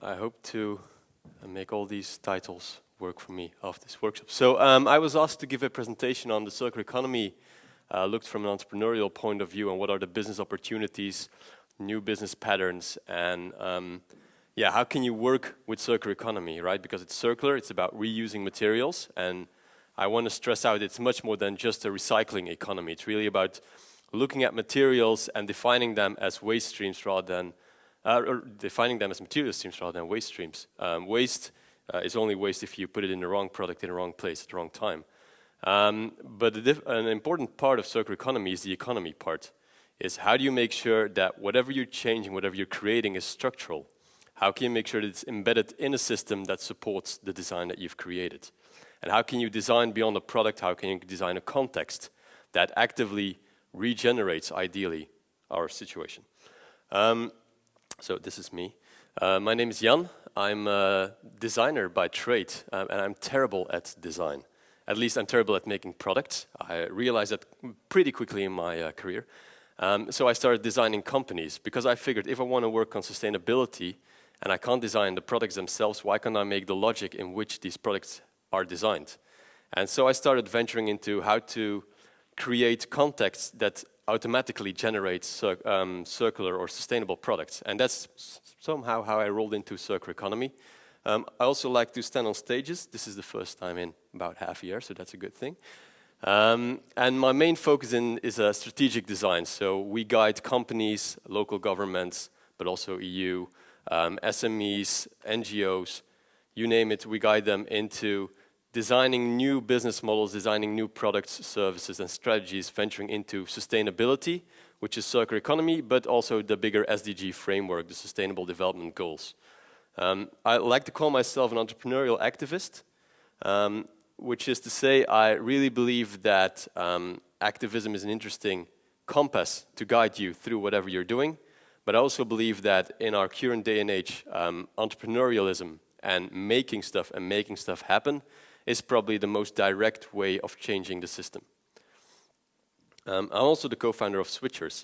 I hope to make all these titles work for me after this workshop. So I was asked to give a presentation on the circular economy, looked from an entrepreneurial point of view, and what are the business opportunities, new business patterns, and yeah, how can you work with circular economy, right? Because it's circular, it's about reusing materials, and I want to stress out it's much more than just a recycling economy. It's really about looking at materials and defining them as waste streams rather than or defining them as material streams rather than waste streams. Waste is only waste if you put it in the wrong product in the wrong place at the wrong time. But an important part of circular economy is the economy part. Is how do you make sure that whatever you're changing, whatever you're creating is structural? How can you make sure that it's embedded in a system that supports the design that you've created? And how can you design beyond a product? How can you design a context that actively regenerates, ideally, our situation? So this is me. My name is Jan. I'm a designer by trade, and I'm terrible at design. At least I'm terrible at making products. I realized that pretty quickly in my career. So I started designing companies because I figured if I want to work on sustainability and I can't design the products themselves, why can't I make the logic in which these products are designed? And so I started venturing into how to create contexts that automatically generate circular or sustainable products. And that's somehow how I rolled into circular economy. I also like to stand on stages. This is the first time in about half a year, so that's a good thing. And my main focus is strategic design. So we guide companies, local governments, but also EU, SMEs, NGOs, you name it, we guide them into designing new business models, designing new products, services, and strategies, venturing into sustainability, which is circular economy, but also the bigger SDG framework, the Sustainable Development Goals. I like to call myself an entrepreneurial activist, which is to say I really believe that activism is an interesting compass to guide you through whatever you're doing, but I also believe that in our current day and age, entrepreneurialism and making stuff happen is probably the most direct way of changing the system. I'm also the co-founder of Switchrs.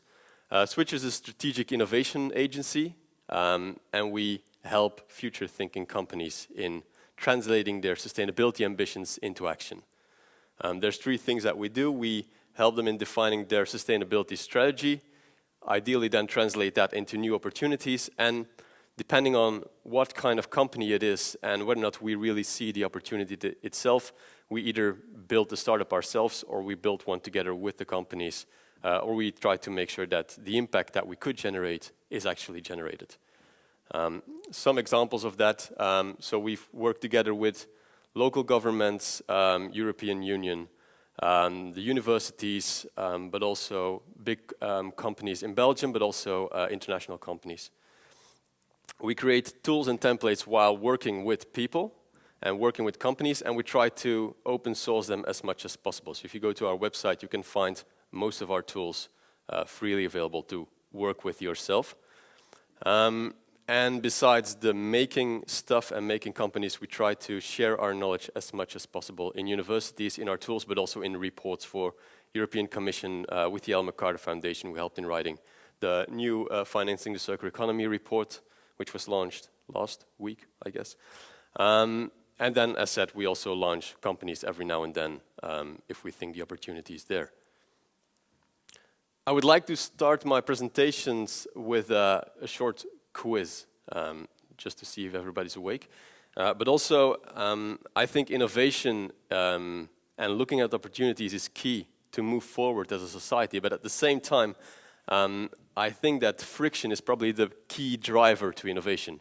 Switchrs is a strategic innovation agency, and we help future-thinking companies in translating their sustainability ambitions into action. There's three things that we do. We help them in defining their sustainability strategy, ideally then translate that into new opportunities, and depending on what kind of company it is and whether or not we really see the opportunity itself, we either build the startup ourselves or we build one together with the companies, or we try to make sure that the impact that we could generate is actually generated. Some examples of that, so we've worked together with local governments, European Union, the universities, but also big companies in Belgium, but also international companies. We create tools and templates while working with people and working with companies, and we try to open source them as much as possible. So if you go to our website, you can find most of our tools freely available to work with yourself. And besides the making stuff and making companies, we try to share our knowledge as much as possible in universities, in our tools, but also in reports for European Commission. With the Ellen MacArthur Foundation, we helped in writing the new Financing the Circular Economy report, which was launched last week, I guess. And then, as said, we also launch companies every now and then if we think the opportunity is there. I would like to start my presentations with a short quiz, just to see if everybody's awake. But also, I think innovation and looking at opportunities is key to move forward as a society. But at the same time, I think that friction is probably the key driver to innovation.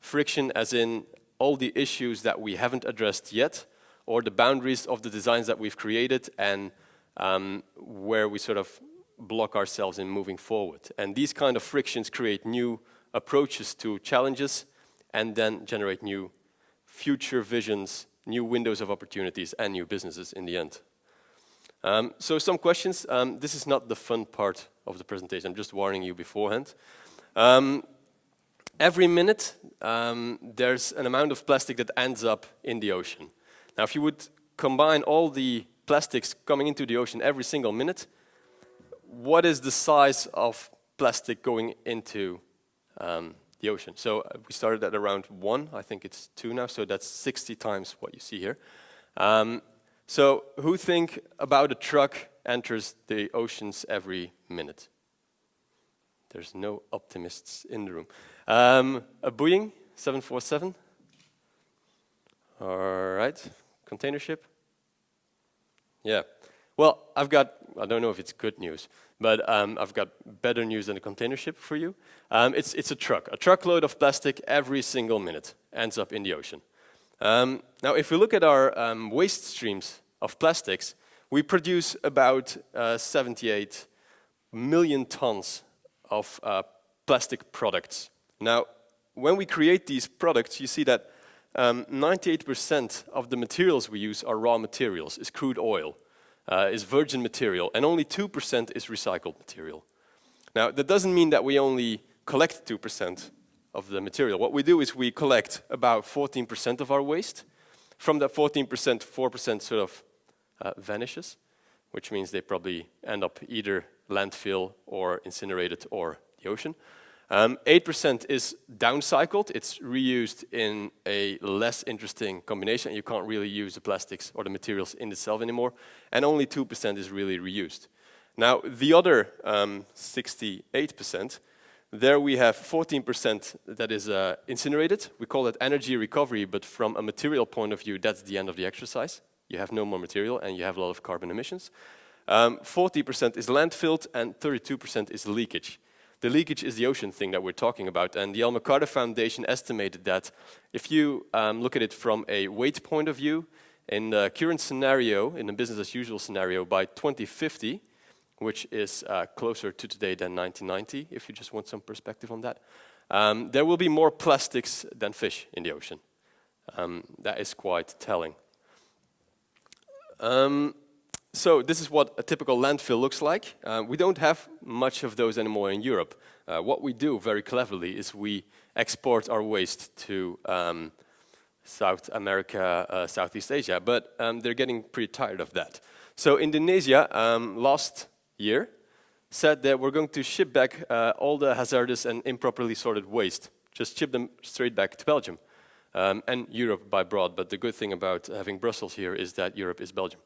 Friction as in all the issues that we haven't addressed yet, or the boundaries of the designs that we've created, and where we sort of block ourselves in moving forward. And these kind of frictions create new approaches to challenges, and then generate new future visions, new windows of opportunities, and new businesses in the end. So some questions. This is not the fun part of the presentation. I'm just warning you beforehand. Every minute, there's an amount of plastic that ends up in the ocean. Now, if you would combine all the plastics coming into the ocean every single minute, what is the size of plastic going into the ocean. So we started at around 1, I think it's 2 now, so that's 60 times what you see here. So who think about a truck enters the oceans every minute? There's no optimists in the room. A Boeing 747. All right, container ship. Yeah. Well, I don't know if it's good news, but I've got better news than a container ship for you. It's a truck. A truckload of plastic every single minute ends up in the ocean. Now, if we look at our waste streams of plastics, we produce about 78 million tons of plastic products. Now, when we create these products, you see that 98% of the materials we use are raw materials, is crude oil, is virgin material, and only 2% is recycled material. Now, that doesn't mean that we only collect 2% of the material. What we do is we collect about 14% of our waste. From that 14%, 4% sort of vanishes, which means they probably end up either landfill or incinerated or the ocean. 8% is downcycled. It's reused in a less interesting combination. You can't really use the plastics or the materials in itself anymore. And only 2% is really reused. Now, the other 68%, there we have 14% that is incinerated. We call it energy recovery, but from a material point of view, that's the end of the exercise. You have no more material and you have a lot of carbon emissions. 40% is landfilled and 32% is leakage. The leakage is the ocean thing that we're talking about, and the Ellen MacArthur Foundation estimated that if you look at it from a weight point of view, in the current scenario, in the business as usual scenario, by 2050, which is closer to today than 1990, if you just want some perspective on that, there will be more plastics than fish in the ocean. That is quite telling. So this is what a typical landfill looks like. We don't have much of those anymore in Europe. What we do very cleverly is we export our waste to South America, Southeast Asia, but they're getting pretty tired of that. So Indonesia last year said that we're going to ship back all the hazardous and improperly sorted waste. Just ship them straight back to Belgium. And Europe by broad, but the good thing about having Brussels here is that Europe is Belgium.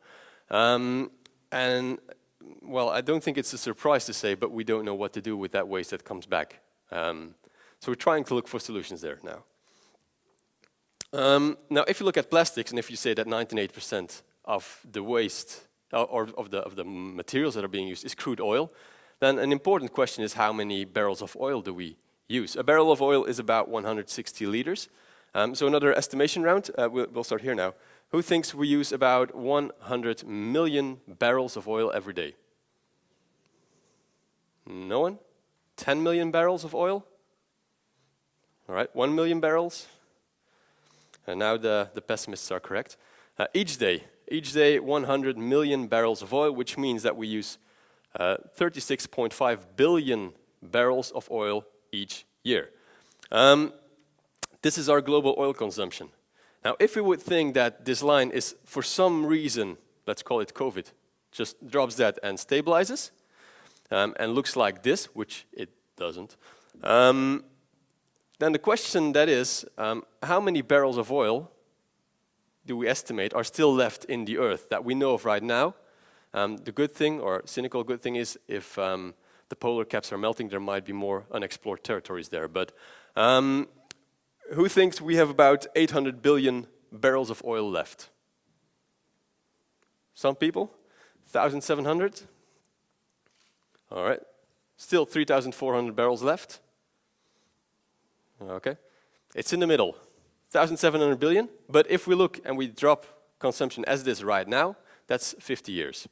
And, well, I don't think it's a surprise to say, but we don't know what to do with that waste that comes back. So we're trying to look for solutions there now. Now, if you look at plastics, and if you say that 98% of the waste, or of the materials that are being used is crude oil, then an important question is how many barrels of oil do we use? A barrel of oil is about 160 liters. So another estimation round, we'll start here now. Who thinks we use about 100 million barrels of oil every day? No one? 10 million barrels of oil? All right, 1 million barrels. And now the pessimists are correct. Each day 100 million barrels of oil, which means that we use 36.5 billion barrels of oil each year. This is our global oil consumption. Now, if we would think that this line is, for some reason, let's call it COVID, just drops that and stabilizes, and looks like this, which it doesn't, then the question that is, how many barrels of oil do we estimate are still left in the earth that we know of right now? The good thing, or cynical good thing, is if the polar caps are melting, there might be more unexplored territories there. But who thinks we have about 800 billion barrels of oil left? Some people? 1,700? All right. Still 3,400 barrels left. Okay. It's in the middle. 1,700 billion. But if we look and we drop consumption as it is right now, that's 50 years.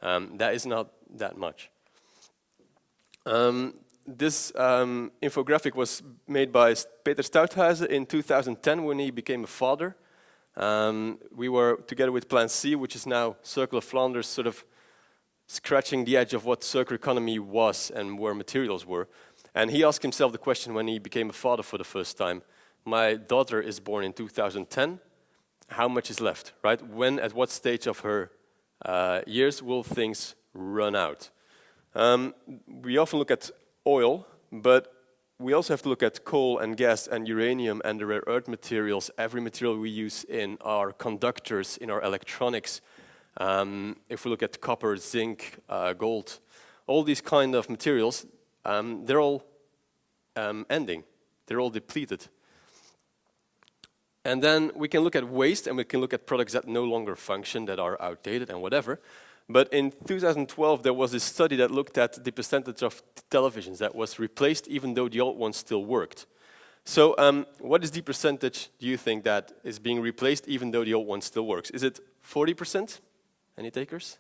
That is not that much. This infographic was made by Peter Stouthuizen in 2010 when he became a father. We were together with Plan C, which is now Circle of Flanders, sort of scratching the edge of what circular economy was and where materials were. And he asked himself the question when he became a father for the first time, my daughter is born in 2010, how much is left, right? When, at what stage of her years will things run out? We often look at oil, but we also have to look at coal and gas and uranium and the rare earth materials, every material we use in our conductors, in our electronics. If we look at copper, zinc, gold, all these kind of materials, they're all ending. They're all depleted. And then we can look at waste, and we can look at products that no longer function, that are outdated and whatever. But in 2012, there was a study that looked at the percentage of televisions that was replaced even though the old ones still worked. So what is the percentage, do you think, that is being replaced even though the old one still works? Is it 40%? Any takers?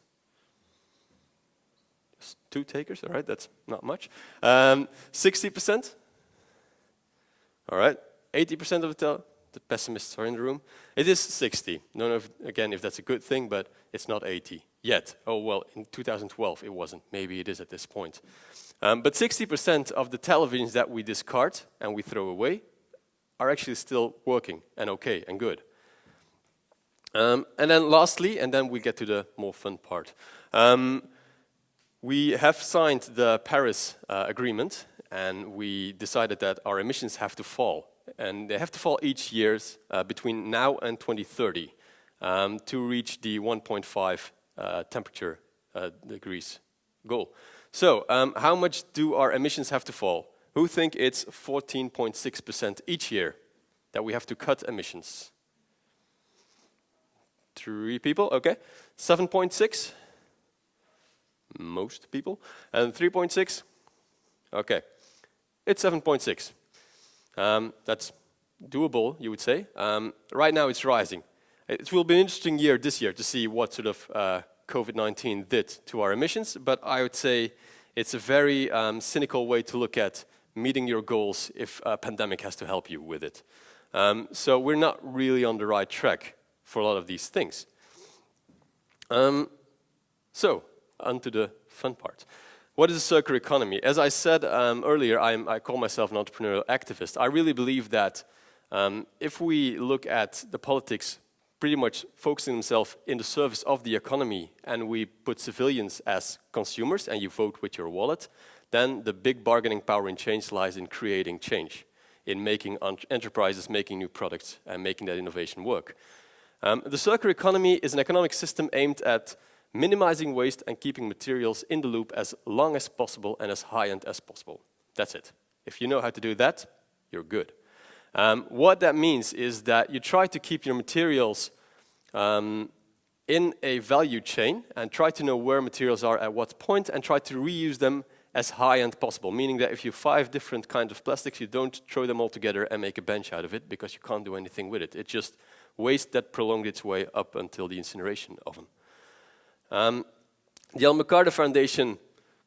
Just 2 takers, all right, that's not much. 60%? All right, 80% of the pessimists are in the room. It is 60. Don't know, if that's a good thing, but it's not 80 yet. Oh, well, in 2012 it wasn't. Maybe it is at this point. But 60% of the televisions that we discard and we throw away are actually still working and okay and good. And then lastly, and then we get to the more fun part. We have signed the Paris Agreement, and we decided that our emissions have to fall. And they have to fall each year between now and 2030 to reach the 1.5 temperature degrees goal. So how much do our emissions have to fall? Who think it's 14.6% each year that we have to cut emissions? 3 people, okay. 7.6? Most people. And 3.6? Okay. It's 7.6. That's doable, you would say. Right now it's rising. It will be an interesting year this year to see what sort of COVID-19 did to our emissions, but I would say it's a very cynical way to look at meeting your goals if a pandemic has to help you with it. So we're not really on the right track for a lot of these things. So, on to the fun part. What is a circular economy? As I said earlier, I call myself an entrepreneurial activist. I really believe that if we look at the politics pretty much focusing themselves in the service of the economy, and we put civilians as consumers, and you vote with your wallet, then the big bargaining power in change lies in creating change, in making enterprises, making new products, and making that innovation work. The circular economy is an economic system aimed at minimizing waste and keeping materials in the loop as long as possible and as high-end as possible. That's it. If you know how to do that, you're good. What that means is that you try to keep your materials in a value chain and try to know where materials are at what point and try to reuse them as high-end possible, meaning that if you have 5 different kinds of plastics, you don't throw them all together and make a bench out of it because you can't do anything with it. It's just waste that prolonged its way up until the incineration oven. The Ellen MacArthur Foundation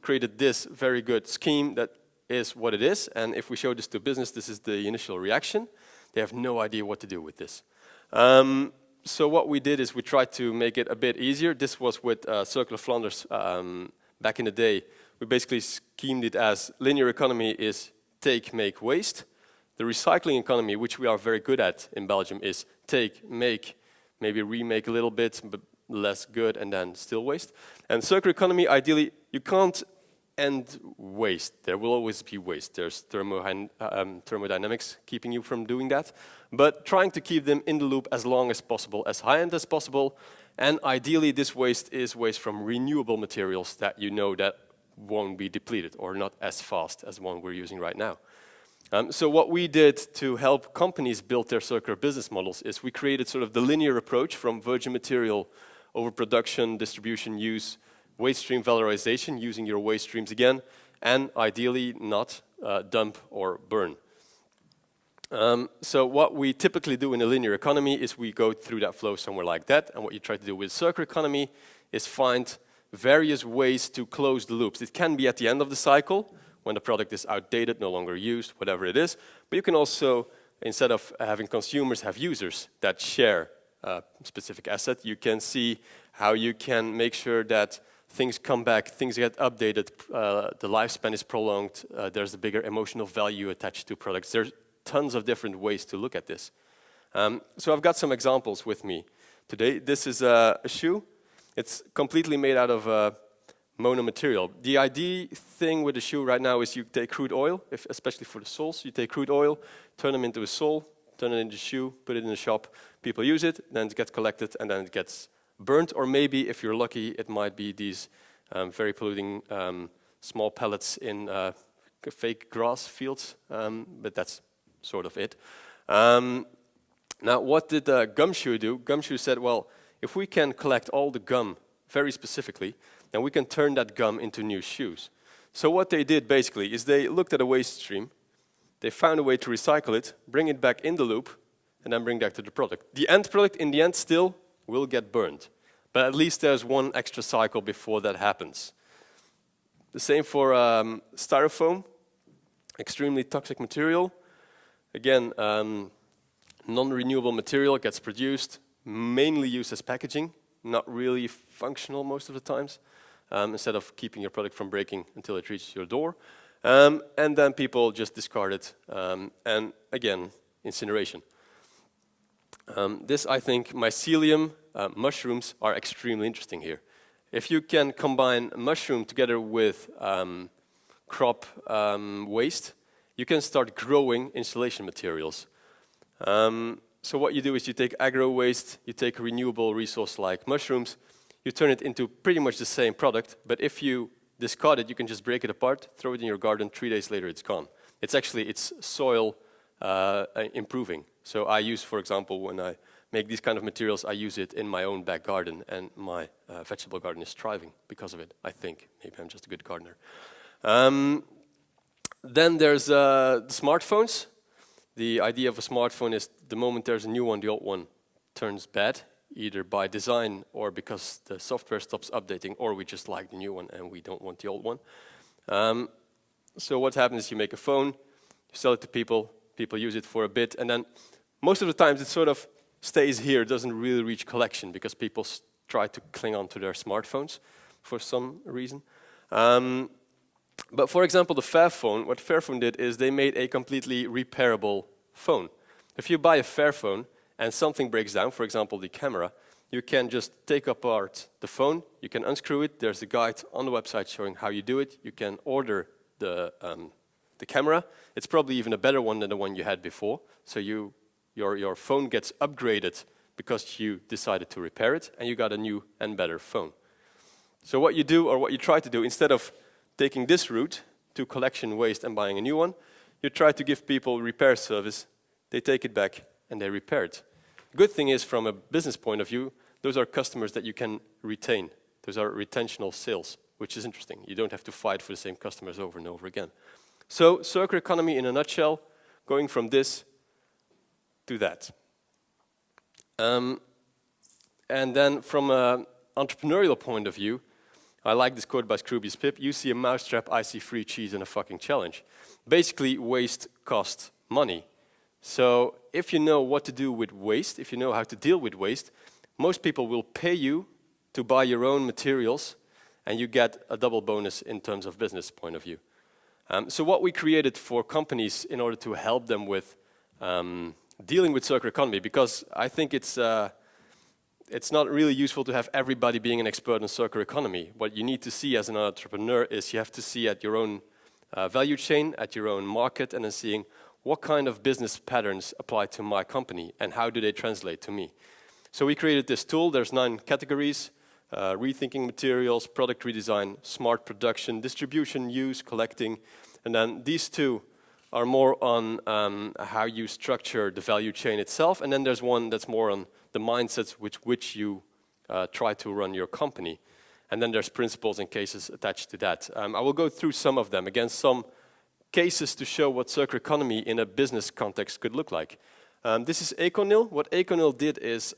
created this very good scheme that is what it is, and if we show this to business, this is the initial reaction. They have no idea what to do with this. So what we did is we tried to make it a bit easier. This was with Circular Flanders back in the day. We basically schemed it as linear economy is take, make, waste. The recycling economy, which we are very good at in Belgium, is take, make, maybe remake a little bit, but less good, and then still waste. And circular economy, ideally, you can't end waste. There will always be waste. There's thermodynamics keeping you from doing that. But trying to keep them in the loop as long as possible, as high-end as possible. And ideally, this waste is waste from renewable materials that you know that won't be depleted or not as fast as one we're using right now. So what we did to help companies build their circular business models is we created sort of the linear approach from virgin material over production, distribution, use, waste stream valorization, using your waste streams again, and ideally not dump or burn. So what we typically do in a linear economy is we go through that flow somewhere like that, and what you try to do with circular economy is find various ways to close the loops. It can be at the end of the cycle, when the product is outdated, no longer used, whatever it is, but you can also, instead of having consumers, have users that share a specific asset. You can see how you can make sure that things come back, things get updated, the lifespan is prolonged, there's a bigger emotional value attached to products. There's tons of different ways to look at this. So I've got some examples with me today. This is a shoe. It's completely made out of monomaterial. The idea thing with the shoe right now is you take crude oil, especially for the soles, you take crude oil, turn them into a sole, turn it into a shoe, put it in a shop, people use it, then it gets collected and then it gets burnt, or maybe if you're lucky it might be these very polluting small pellets in fake grass fields, but that's sort of it. Now what did Gumshoe do? Gumshoe said, well, if we can collect all the gum very specifically, then we can turn that gum into new shoes. So what they did basically is they looked at a waste stream, they found a way to recycle it, bring it back in the loop, and then bring back to the product. The end product in the end still will get burned, but at least there's one extra cycle before that happens. The same for styrofoam, extremely toxic material. Again, non-renewable material gets produced, mainly used as packaging, not really functional most of the times, instead of keeping your product from breaking until it reaches your door. And then people just discard it, and again, incineration. This, I think, mycelium, mushrooms are extremely interesting here. If you can combine mushroom together with crop waste, you can start growing insulation materials. So what you do is you take agro waste, you take a renewable resource like mushrooms, you turn it into pretty much the same product, but if you discard it, you can just break it apart, throw it in your garden, 3 days later it's gone. It's soil improving. So I use, for example, when I make these kind of materials, I use it in my own back garden, and my vegetable garden is thriving because of it, I think. Maybe I'm just a good gardener. Then there's smartphones. The idea of a smartphone is the moment there's a new one, the old one turns bad, either by design or because the software stops updating, or we just like the new one and we don't want the old one. So what happens is you make a phone, you sell it to people, people use it for a bit, and then most of the times it sort of stays here, doesn't really reach collection because people try to cling on to their smartphones for some reason. But for example, the Fairphone, what Fairphone did is they made a completely repairable phone. If you buy a Fairphone and something breaks down, for example, the camera, you can just take apart the phone, you can unscrew it, there's a guide on the website showing how you do it, you can order the camera. It's probably even a better one than the one you had before, so your phone gets upgraded because you decided to repair it, and you got a new and better phone. So what you do, or what you try to do, instead of taking this route to collection waste and buying a new one, you try to give people repair service, they take it back and they repair it. The good thing is, from a business point of view, those are customers that you can retain. Those are retentional sales, which is interesting. You don't have to fight for the same customers over and over again. So circular economy in a nutshell, going from this to that. And then from an entrepreneurial point of view, I like this quote by Scroobius Pip: you see a mousetrap, I see free cheese and a fucking challenge. Basically, waste costs money. So if you know what to do with waste, if you know how to deal with waste, most people will pay you to buy your own materials, and you get a double bonus in terms of business point of view. So what we created for companies in order to help them with dealing with circular economy, because I think it's not really useful to have everybody being an expert in circular economy. What you need to see as an entrepreneur is you have to see at your own value chain, at your own market, and then seeing what kind of business patterns apply to my company and how do they translate to me. So we created this tool. There's 9 categories: rethinking materials, product redesign, smart production, distribution, use, collecting. And then these 2 are more on how you structure the value chain itself. And then there's one that's more on the mindsets with which you try to run your company. And then there's principles and cases attached to that. I will go through some of them. Again, some cases to show what circular economy in a business context could look like. This is Econil. What Econil did is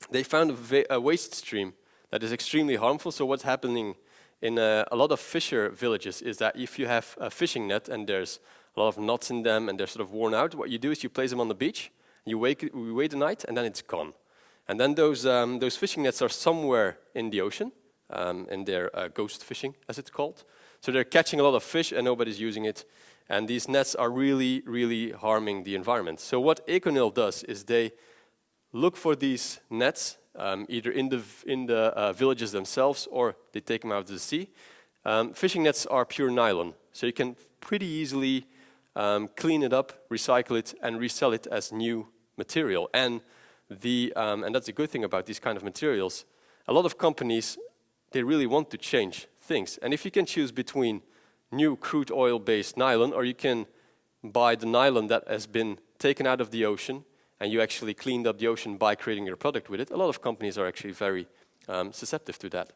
they found a waste stream that is extremely harmful. So what's happening in a lot of fisher villages is that if you have a fishing net and there's a lot of knots in them and they're sort of worn out, what you do is you place them on the beach, you wait a night, and then it's gone. And then those fishing nets are somewhere in the ocean, and they're ghost fishing, as it's called. So they're catching a lot of fish and nobody's using it. And these nets are really, really harming the environment. So what Econil does is they look for these nets either in the villages themselves or they take them out to the sea. Fishing nets are pure nylon, so you can pretty easily clean it up, recycle it, and resell it as new material. And that's a good thing about these kind of materials. A lot of companies, they really want to change things. And if you can choose between new crude oil-based nylon, or you can buy the nylon that has been taken out of the ocean, and you actually cleaned up the ocean by creating your product with it, a lot of companies are actually very susceptible to that.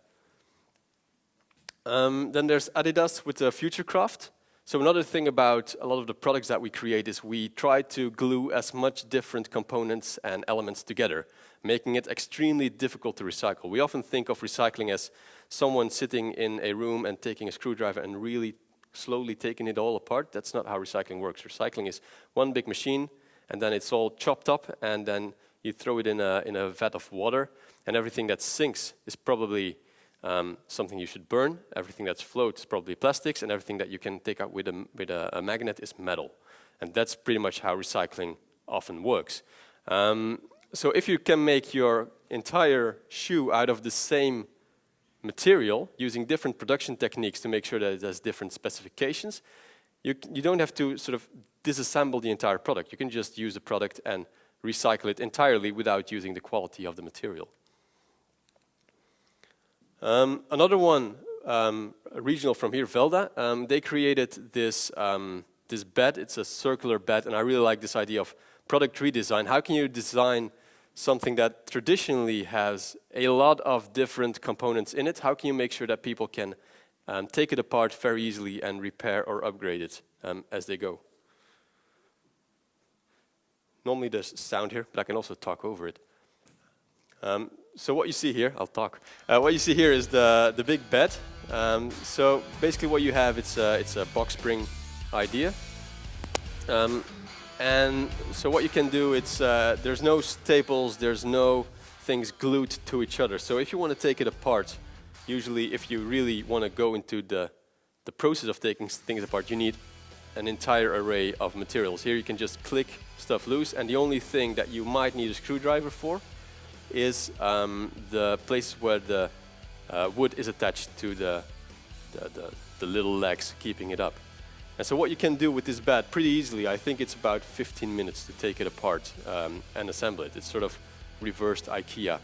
Then there's Adidas with the Futurecraft. So another thing about a lot of the products that we create is we try to glue as much different components and elements together, making it extremely difficult to recycle. We often think of recycling as someone sitting in a room and taking a screwdriver and really slowly taking it all apart. That's not how recycling works. Recycling is one big machine, and then it's all chopped up, and then you throw it in a vat of water, and everything that sinks is probably something you should burn. Everything that floats is probably plastics, and everything that you can take out with a magnet is metal. And that's pretty much how recycling often works. So if you can make your entire shoe out of the same material, using different production techniques to make sure that it has different specifications, you don't have to sort of disassemble the entire product. You can just use the product and recycle it entirely without using the quality of the material. Another one, regional from here, Velda, they created this bed. It's a circular bed, and I really like this idea of product redesign. How can you design something that traditionally has a lot of different components in it? How can you make sure that people can take it apart very easily and repair or upgrade it as they go? Normally there's sound here, but I can also talk over it. So what you see here, I'll talk. What you see here is the big bed. So basically what you have, it's a box spring idea. And so what you can do, there's no staples, there's no things glued to each other. So if you want to take it apart, usually if you really want to go into the process of taking things apart, you need an entire array of materials. Here you can just click stuff loose, and the only thing that you might need a screwdriver for is the place where the wood is attached to the little legs keeping it up. And so what you can do with this bed pretty easily, I think it's about 15 minutes to take it apart and assemble it. It's sort of reversed IKEA.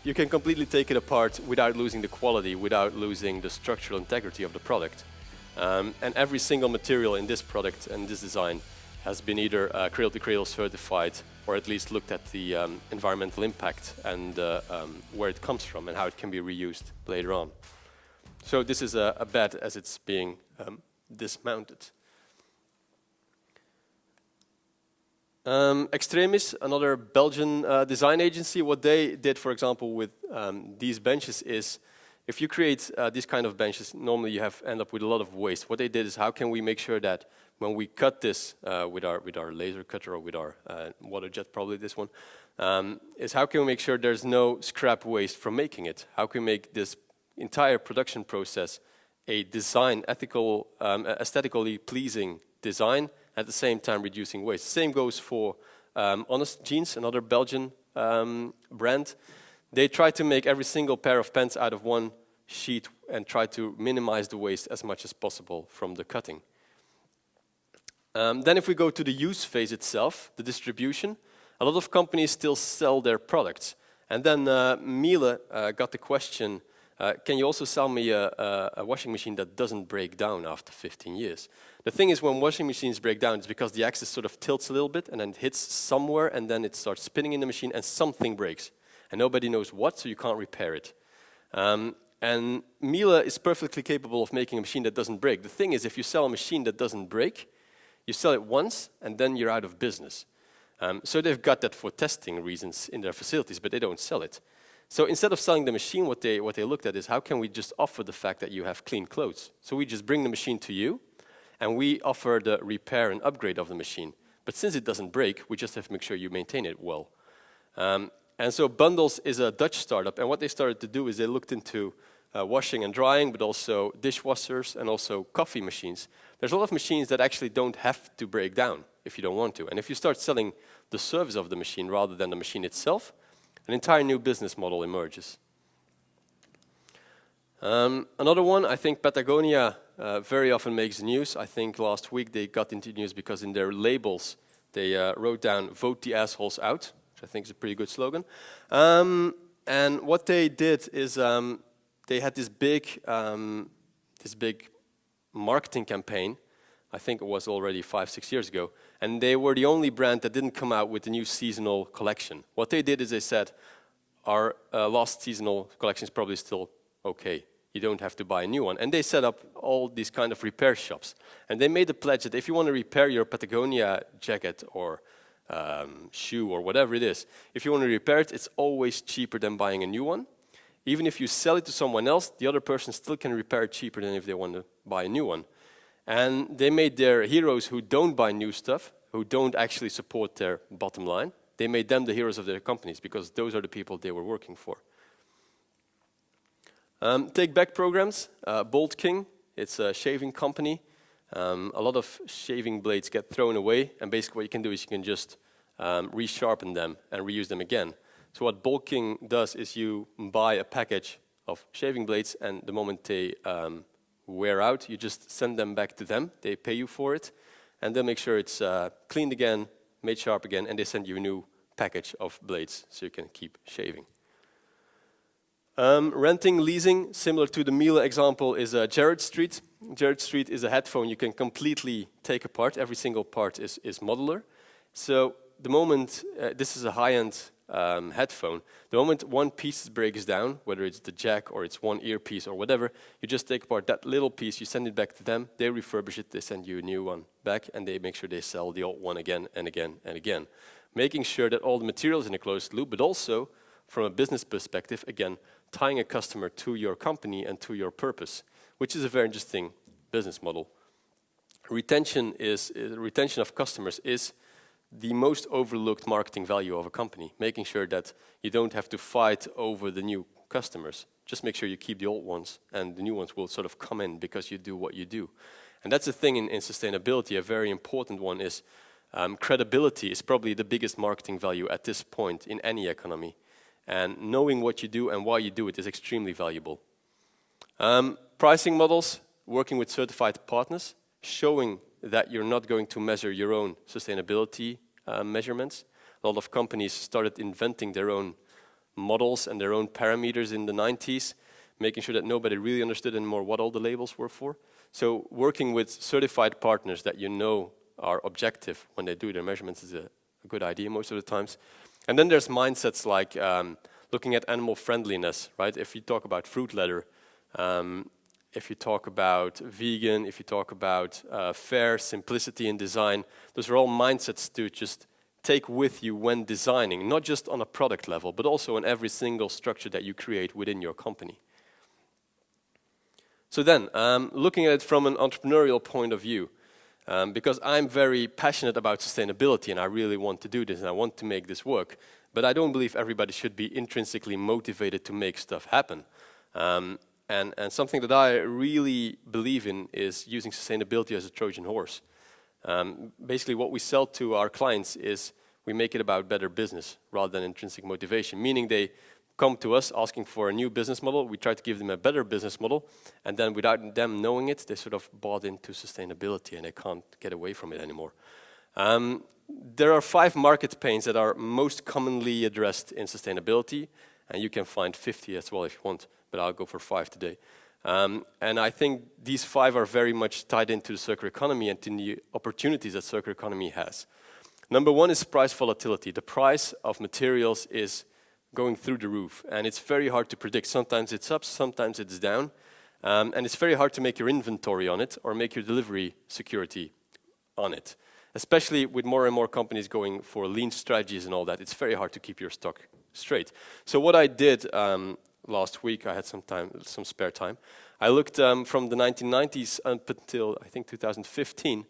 You can completely take it apart without losing the quality, without losing the structural integrity of the product. And every single material in this product and this design has been either Cradle to Cradle certified, or at least looked at the environmental impact and where it comes from and how it can be reused later on. So this is a bed as it's being dismounted. Extremis, another Belgian design agency, what they did, for example, with these benches is, if you create these kind of benches, normally you end up with a lot of waste. What they did is, how can we make sure that when we cut this with our laser cutter or with our water jet, probably this one, is how can we make sure there's no scrap waste from making it? How can we make this entire production process a design, ethical, aesthetically pleasing design, at the same time reducing waste? Same goes for Honest Jeans, another Belgian brand. They try to make every single pair of pants out of one sheet and try to minimize the waste as much as possible from the cutting. Then if we go to the use phase itself, the distribution, a lot of companies still sell their products. And then Miele got the question, can you also sell me a washing machine that doesn't break down after 15 years? The thing is, when washing machines break down, it's because the axis sort of tilts a little bit and then it hits somewhere, and then it starts spinning in the machine and something breaks. And nobody knows what, so you can't repair it. And Miele is perfectly capable of making a machine that doesn't break. The thing is, if you sell a machine that doesn't break, you sell it once and then you're out of business. So they've got that for testing reasons in their facilities, but they don't sell it. So instead of selling the machine, what they looked at is, how can we just offer the fact that you have clean clothes? So we just bring the machine to you, and we offer the repair and upgrade of the machine. But since it doesn't break, we just have to make sure you maintain it well. And so Bundles is a Dutch startup, and what they started to do is they looked into washing and drying, but also dishwashers and also coffee machines. There's a lot of machines that actually don't have to break down if you don't want to. And if you start selling the service of the machine rather than the machine itself, an entire new business model emerges. Another one, I think Patagonia very often makes news. I think last week they got into news because in their labels they wrote down "Vote the assholes out," which I think is a pretty good slogan. And what they did is they had this big marketing campaign. I think it was already 5-6 years ago, and they were the only brand that didn't come out with a new seasonal collection. What they did is they said, our last seasonal collection is probably still okay. You don't have to buy a new one. And they set up all these kind of repair shops. And they made the pledge that if you want to repair your Patagonia jacket or shoe or whatever it is, if you want to repair it, it's always cheaper than buying a new one. Even if you sell it to someone else, the other person still can repair it cheaper than if they want to buy a new one. And they made their heroes who don't buy new stuff, who don't actually support their bottom line, they made them the heroes of their companies because those are the people they were working for. Take back programs, Bolt King, it's a shaving company. A lot of shaving blades get thrown away, and basically what you can do is you can just resharpen them and reuse them again. So what Bolt King does is you buy a package of shaving blades, and the moment they wear out, you just send them back to them. They pay you for it, and they'll make sure it's cleaned again, made sharp again, and they send you a new package of blades so you can keep shaving. Renting, leasing, similar to the Miele example, is Jared Street. Jared Street is a headphone you can completely take apart. Every single part is modular. So the moment, this is a high-end headphone, the moment one piece breaks down, whether it's the jack or it's one earpiece or whatever, you just take apart that little piece, you send it back to them, they refurbish it, they send you a new one back, and they make sure they sell the old one again and again and again. Making sure that all the materials in a closed loop, but also from a business perspective, again, tying a customer to your company and to your purpose, which is a very interesting business model. Retention of customers is the most overlooked marketing value of a company, making sure that you don't have to fight over the new customers. Just make sure you keep the old ones, and the new ones will sort of come in because you do what you do. And that's the thing in sustainability, a very important one is credibility is probably the biggest marketing value at this point in any economy. And knowing what you do and why you do it is extremely valuable. Pricing models, working with certified partners, showing that you're not going to measure your own sustainability measurements. A lot of companies started inventing their own models and their own parameters in the 90s, making sure that nobody really understood anymore what all the labels were for. So working with certified partners that you know are objective when they do their measurements is a good idea most of the times. And then there's mindsets like looking at animal friendliness, right? If you talk about fruit leather, if you talk about vegan, if you talk about fair, simplicity in design, those are all mindsets to just take with you when designing, not just on a product level, but also in every single structure that you create within your company. So then, looking at it from an entrepreneurial point of view, because I'm very passionate about sustainability and I really want to do this and I want to make this work, but I don't believe everybody should be intrinsically motivated to make stuff happen. And something that I really believe in is using sustainability as a Trojan horse. Basically what we sell to our clients is we make it about better business rather than intrinsic motivation, meaning they come to us asking for a new business model, we try to give them a better business model, and then without them knowing it, they sort of bought into sustainability and they can't get away from it anymore. There are 5 market pains that are most commonly addressed in sustainability, and you can find 50 as well if you want, but I'll go for 5 today. And I think these 5 are very much tied into the circular economy and to the opportunities that circular economy has. Number 1 is price volatility. The price of materials is going through the roof, and it's very hard to predict. Sometimes it's up, sometimes it's down, and it's very hard to make your inventory on it or make your delivery security on it. Especially with more and more companies going for lean strategies and all that, it's very hard to keep your stock straight. So what I did last week, I had some spare time. I looked from the 1990s up until I think 2015,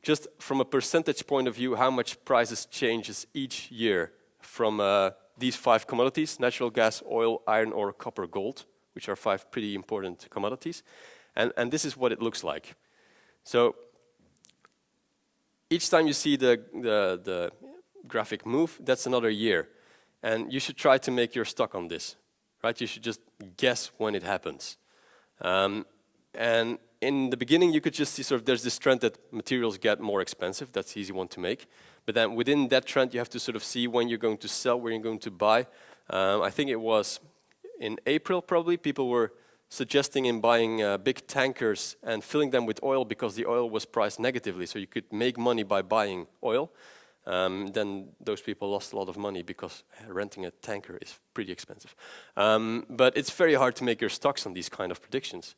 just from a percentage point of view, how much prices changes each year from these 5 commodities: natural gas, oil, iron ore, copper, gold, which are 5 pretty important commodities. And this is what it looks like. So each time you see the graphic move, that's another year. And you should try to make your stock on this, right? You should just guess when it happens. And in the beginning, you could just see there's this trend that materials get more expensive. That's the easy one to make. But then within that trend, you have to sort of see when you're going to sell, when you're going to buy. I think it was in April, probably, people were suggesting in buying big tankers and filling them with oil because the oil was priced negatively. So you could make money by buying oil. Then those people lost a lot of money because renting a tanker is pretty expensive. But it's very hard to make your stocks on these kind of predictions.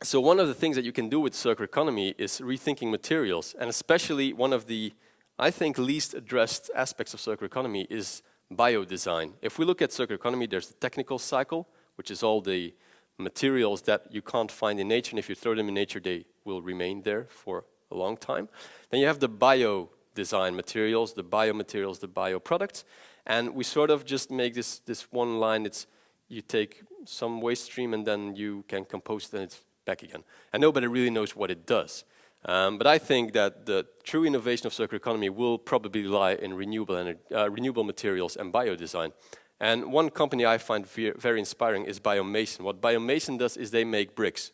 So one of the things that you can do with circular economy is rethinking materials, and especially one of the, I think, least addressed aspects of circular economy is biodesign. If we look at circular economy, there's the technical cycle, which is all the materials that you can't find in nature, and if you throw them in nature, they will remain there for a long time. Then you have the biodesign materials, the biomaterials, the bioproducts, and we sort of just make this one line. It's you take some waste stream and then you can compost it and it's back again. And nobody really knows what it does. But I think that the true innovation of circular economy will probably lie in renewable materials and biodesign. And one company I find very inspiring is Biomason. What Biomason does is they make bricks.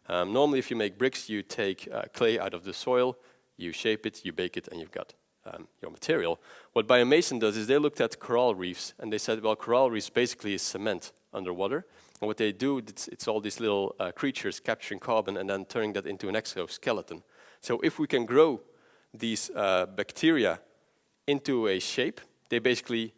Normally if you make bricks, you take clay out of the soil, you shape it, you bake it, and you've got your material. What Biomason does is they looked at coral reefs and they said, well, coral reefs basically is cement underwater. And what they do, it's all these little creatures capturing carbon and then turning that into an exoskeleton. So if we can grow these bacteria into a shape, they basically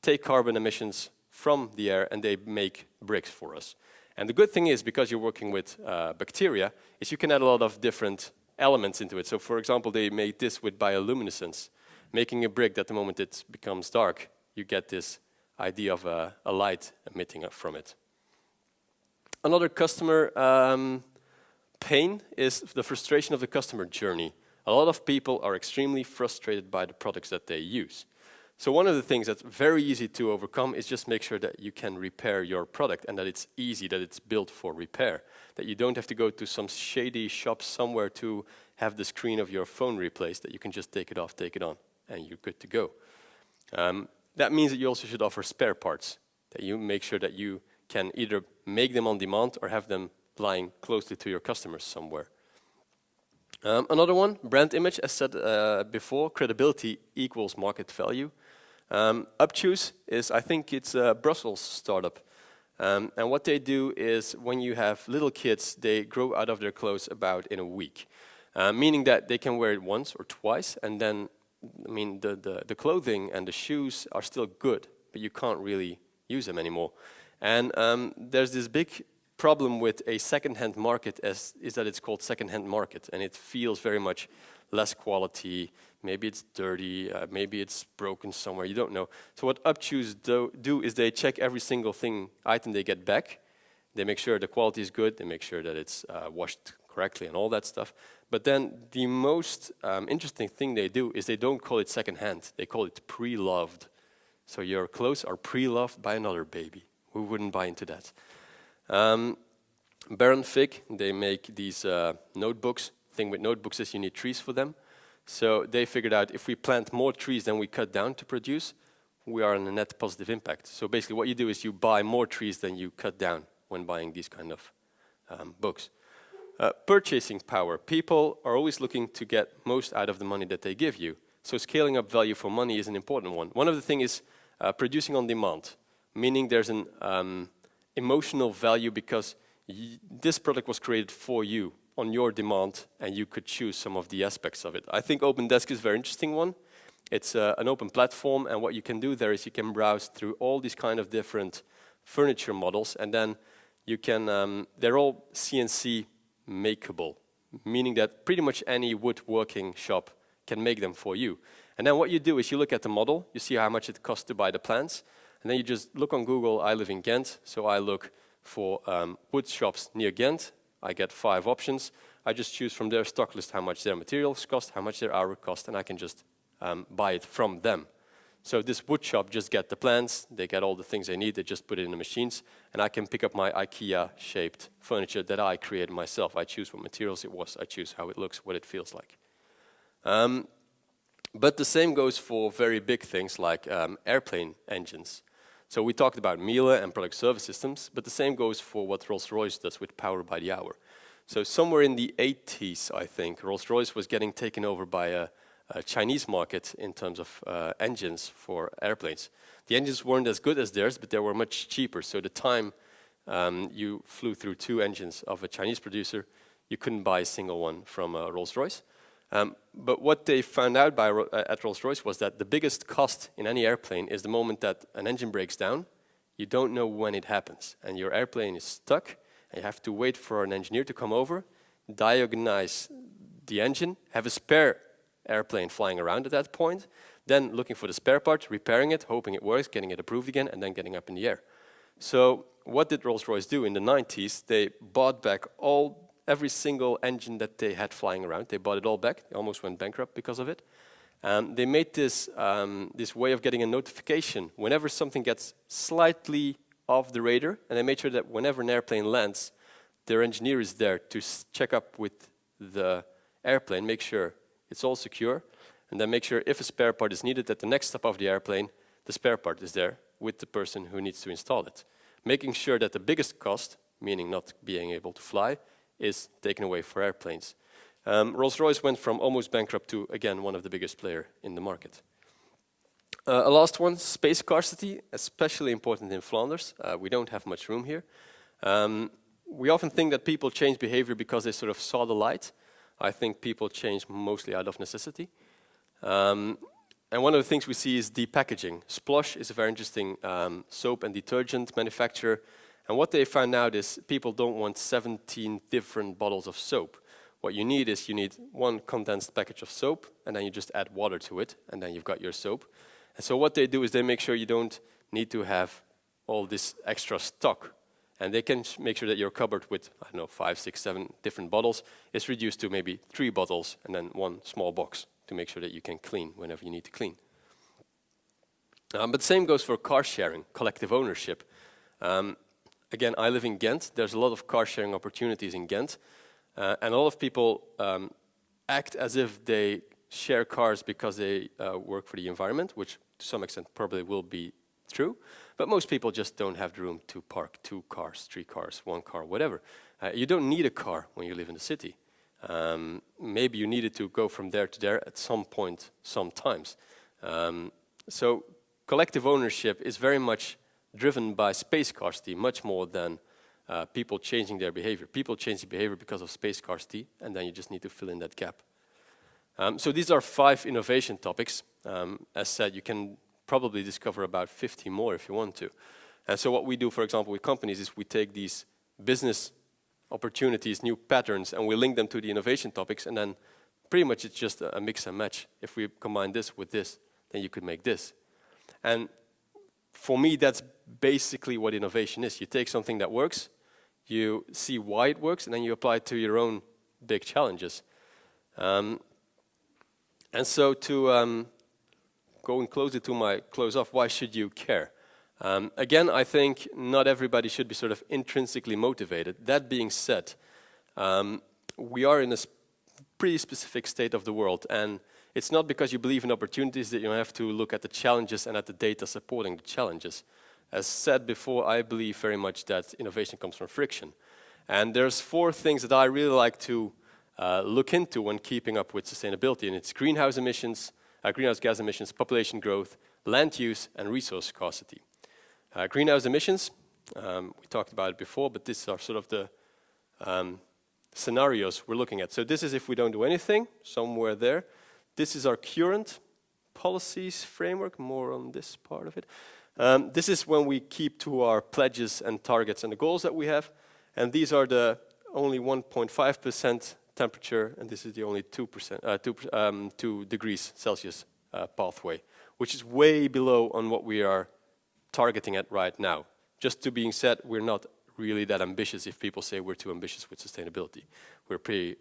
take carbon emissions from the air and they make bricks for us. And the good thing is, because you're working with bacteria, is you can add a lot of different elements into it. So for example, they made this with bioluminescence, making a brick that the moment it becomes dark, you get this idea of a light emitting from it. Another customer pain is the frustration of the customer journey. A lot of people are extremely frustrated by the products that they use. So one of the things that's very easy to overcome is just make sure that you can repair your product and that it's easy, that it's built for repair. That you don't have to go to some shady shop somewhere to have the screen of your phone replaced, that you can just take it off, take it on, and you're good to go. That means that you also should offer spare parts, that you make sure that you can either make them on demand or have them lying closely to your customers somewhere. Another one, brand image, as said before, credibility equals market value. Upchoose is, I think it's a Brussels startup. And what they do is when you have little kids, they grow out of their clothes about in a week. Meaning that they can wear it once or twice, and then, I mean, the clothing and the shoes are still good, but you can't really use them anymore. And there's this big problem with a second-hand market is that it's called second-hand market, and it feels very much less quality. Maybe it's dirty, maybe it's broken somewhere, you don't know. So what Upchoose do is they check every single item they get back. They make sure the quality is good, they make sure that it's washed correctly and all that stuff. But then the most interesting thing they do is they don't call it second-hand, they call it pre-loved. So your clothes are pre-loved by another baby. Who wouldn't buy into that? Baron Fig, they make these notebooks. The thing with notebooks is you need trees for them. So they figured out if we plant more trees than we cut down to produce, we are on a net positive impact. So basically what you do is you buy more trees than you cut down when buying these kind of books. Purchasing power. People are always looking to get most out of the money that they give you. So scaling up value for money is an important one. One of the things is producing on demand, meaning there's an emotional value because this product was created for you on your demand and you could choose some of the aspects of it. I think OpenDesk is a very interesting one. It's an open platform, and what you can do there is you can browse through all these kind of different furniture models, and then you can, they're all CNC makeable, meaning that pretty much any woodworking shop can make them for you. And then what you do is you look at the model, you see how much it costs to buy the plans, and then you just look on Google. I live in Ghent, so I look for wood shops near Ghent. I get 5 options. I just choose from their stock list how much their materials cost, how much their hour cost, and I can just buy it from them. So this wood shop just get the plans, they get all the things they need, they just put it in the machines, and I can pick up my IKEA-shaped furniture that I created myself. I choose what materials it was, I choose how it looks, what it feels like. But the same goes for very big things like airplane engines. So we talked about Miele and product service systems, but the same goes for what Rolls-Royce does with power by the hour. So somewhere in the 80s, I think, Rolls-Royce was getting taken over by a Chinese market in terms of engines for airplanes. The engines weren't as good as theirs, but they were much cheaper. So the time you flew through 2 engines of a Chinese producer, you couldn't buy a single one from Rolls-Royce. But what they found out at Rolls-Royce was that the biggest cost in any airplane is the moment that an engine breaks down. You don't know when it happens, and your airplane is stuck, and you have to wait for an engineer to come over, diagnose the engine, have a spare airplane flying around at that point, then looking for the spare part, repairing it, hoping it works, getting it approved again, and then getting up in the air. So what did Rolls-Royce do in the 90s? They bought back every single engine that they had flying around. They bought it all back. They almost went bankrupt because of it. They made this way of getting a notification whenever something gets slightly off the radar, and they made sure that whenever an airplane lands, their engineer is there to check up with the airplane, make sure it's all secure, and then make sure if a spare part is needed, that the next stop of the airplane, the spare part is there with the person who needs to install it. Making sure that the biggest cost, meaning not being able to fly, is taken away for airplanes. Rolls-Royce went from almost bankrupt to, again, one of the biggest players in the market. A last one, space scarcity, especially important in Flanders. We don't have much room here. We often think that people change behavior because they sort of saw the light. I think people change mostly out of necessity. And one of the things we see is depackaging. Splosh is a very interesting soap and detergent manufacturer. And what they found out is people don't want 17 different bottles of soap. What you need is one condensed package of soap, and then you just add water to it, and then you've got your soap. And so what they do is they make sure you don't need to have all this extra stock. And they can make sure that your cupboard with, 5, 6, 7 different bottles is reduced to maybe 3 bottles and then 1 small box to make sure that you can clean whenever you need to clean. But the same goes for car sharing, collective ownership. Again, I live in Ghent. There's a lot of car sharing opportunities in Ghent. And a lot of people act as if they share cars because they work for the environment, which to some extent probably will be true. But most people just don't have the room to park 2 cars, 3 cars, 1 car, whatever. You don't need a car when you live in the city. Maybe you need it to go from there to there at some point, sometimes. So collective ownership is very much driven by space scarcity, much more than people changing their behavior. People change their behavior because of space scarcity, and then you just need to fill in that gap. So these are 5 innovation topics. As said, you can probably discover about 50 more if you want to. And so what we do, for example, with companies is we take these business opportunities, new patterns, and we link them to the innovation topics, and then pretty much it's just a mix and match. If we combine this with this, then you could make this. And for me, that's basically what innovation is. You take something that works, you see why it works, and then you apply it to your own big challenges. And so to going closer to my close-off, why should you care? Again, I think not everybody should be sort of intrinsically motivated. That being said, we are in a pretty specific state of the world, and it's not because you believe in opportunities that you have to look at the challenges and at the data supporting the challenges. As said before, I believe very much that innovation comes from friction. And there's 4 things that I really like to look into when keeping up with sustainability, and it's greenhouse gas emissions, population growth, land use, and resource scarcity. Greenhouse emissions, we talked about it before, but these are sort of the scenarios we're looking at. So this is if we don't do anything, somewhere there. This is our current policies framework, more on this part of it. This is when we keep to our pledges and targets and the goals that we have. And these are the only 1.5% temperature, and this is the only 2 degrees Celsius pathway, which is way below on what we are targeting at right now. Just to being said, we're not really that ambitious if people say we're too ambitious with sustainability. We're pretty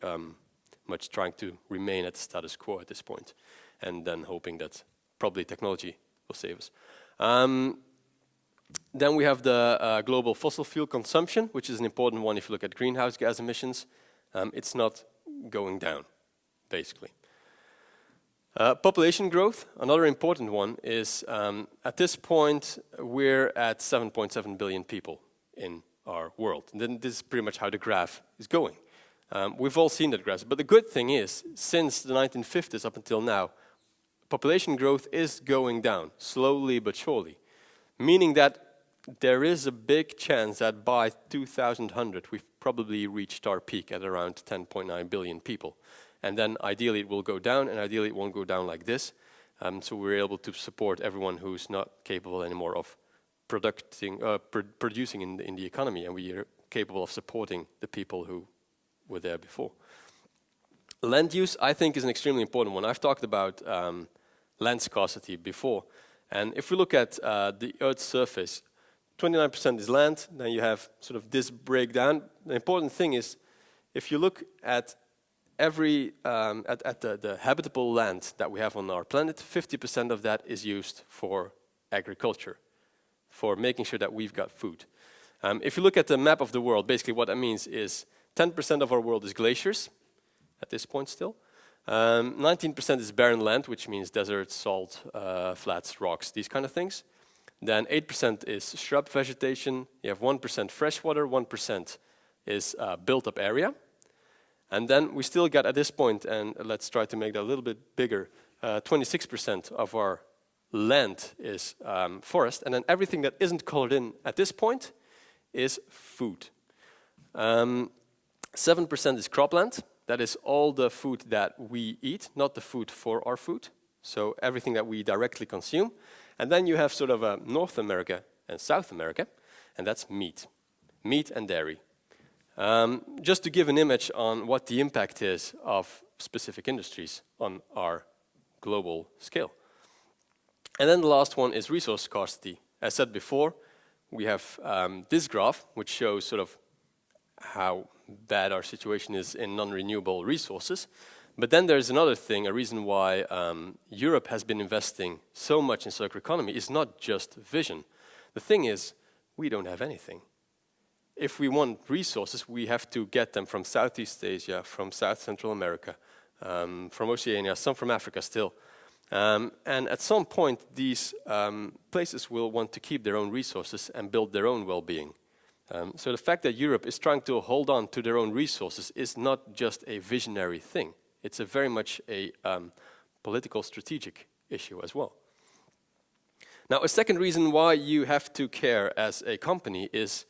much trying to remain at the status quo at this point, and then hoping that probably technology will save us. Then we have the global fossil fuel consumption, which is an important one if you look at greenhouse gas emissions. It's not going down, basically. Population growth, another important one, is at this point we're at 7.7 billion people in our world. And then this is pretty much how the graph is going. We've all seen that graph. But the good thing is, since the 1950s up until now, population growth is going down, slowly but surely. Meaning that there is a big chance that by 2100 we've probably reached our peak at around 10.9 billion people. And then ideally it will go down, and ideally it won't go down like this. So we're able to support everyone who's not capable anymore of producing in the economy, and we are capable of supporting the people who were there before. Land use, I think, is an extremely important one. I've talked about land scarcity before. And if we look at the Earth's surface, 29% is land, then you have sort of this breakdown. The important thing is, if you look at the habitable land that we have on our planet, 50% of that is used for agriculture, for making sure that we've got food. If you look at the map of the world, basically what that means is 10% of our world is glaciers, at this point still. 19% is barren land, which means deserts, salt, flats, rocks, these kind of things. Then 8% is shrub vegetation. You have 1% freshwater, 1% is built-up area. And then we still got at this point, and let's try to make that a little bit bigger, 26% of our land is forest. And then everything that isn't colored in at this point is food. 7% is cropland. That is all the food that we eat, not the food for our food. So everything that we directly consume. And then you have sort of North America and South America, and that's meat. Meat and dairy. Just to give an image on what the impact is of specific industries on our global scale. And then the last one is resource scarcity. As said before, we have this graph, which shows sort of how bad our situation is in non-renewable resources. But then there's another thing, a reason why Europe has been investing so much in circular economy is not just vision. The thing is, we don't have anything. If we want resources, we have to get them from Southeast Asia, from South Central America, from Oceania, some from Africa still. And at some point, these places will want to keep their own resources and build their own well-being. So the fact that Europe is trying to hold on to their own resources is not just a visionary thing. It's a very much a political strategic issue as well. Now, a second reason why you have to care as a company is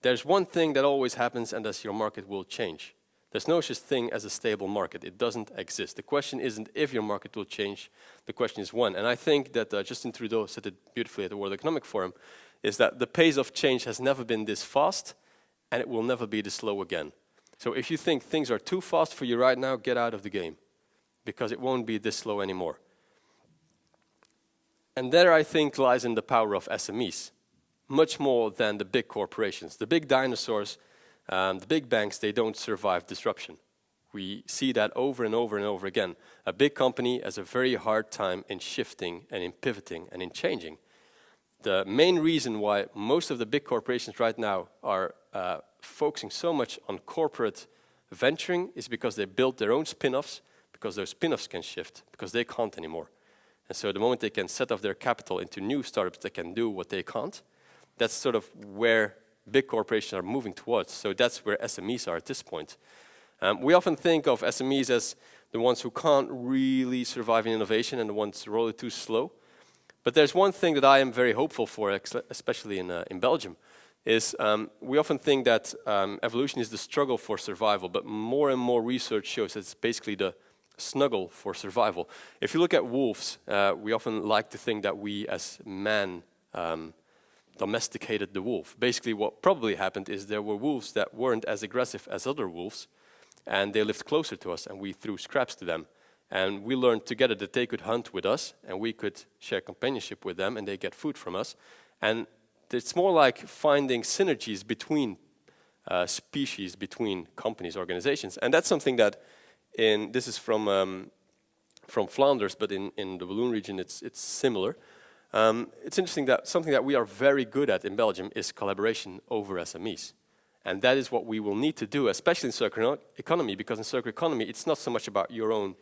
there's one thing that always happens, and that's your market will change. There's no such thing as a stable market. It doesn't exist. The question isn't if your market will change, the question is when. And I think that Justin Trudeau said it beautifully at the World Economic Forum, is that the pace of change has never been this fast, and it will never be this slow again. So if you think things are too fast for you right now, get out of the game, because it won't be this slow anymore. And there, I think, lies in the power of SMEs, much more than the big corporations. The big dinosaurs, the big banks, they don't survive disruption. We see that over and over and over again. A big company has a very hard time in shifting and in pivoting and in changing. The main reason why most of the big corporations right now are focusing so much on corporate venturing is because they built their own spin-offs, because those spin-offs can shift, because they can't anymore. And so the moment they can set off their capital into new startups that can do what they can't, that's sort of where big corporations are moving towards. So that's where SMEs are at this point. We often think of SMEs as the ones who can't really survive in innovation and the ones who are really too slow. But there's one thing that I am very hopeful for, especially in Belgium, is we often think that evolution is the struggle for survival, but more and more research shows that it's basically the snuggle for survival. If you look at wolves, we often like to think that we as man domesticated the wolf. Basically what probably happened is there were wolves that weren't as aggressive as other wolves, and they lived closer to us, and we threw scraps to them. And we learned together that they could hunt with us, and we could share companionship with them, and they get food from us. And it's more like finding synergies between species, between companies, organizations. And that's something that this is from Flanders, but in the Walloon region it's similar. It's interesting that something that we are very good at in Belgium is collaboration over SMEs. And that is what we will need to do, especially in circular economy, because in circular economy, it's not so much about your own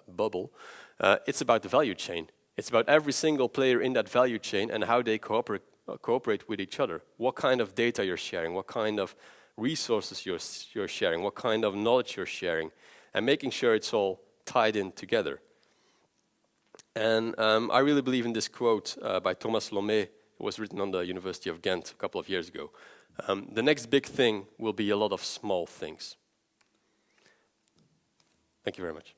bubble. It's about the value chain. It's about every single player in that value chain and how they cooperate with each other. What kind of data you're sharing, what kind of resources you're sharing, what kind of knowledge you're sharing, and making sure it's all tied in together. And I really believe in this quote by Thomas Lomé. It was written on the University of Ghent a couple of years ago. The next big thing will be a lot of small things. Thank you very much.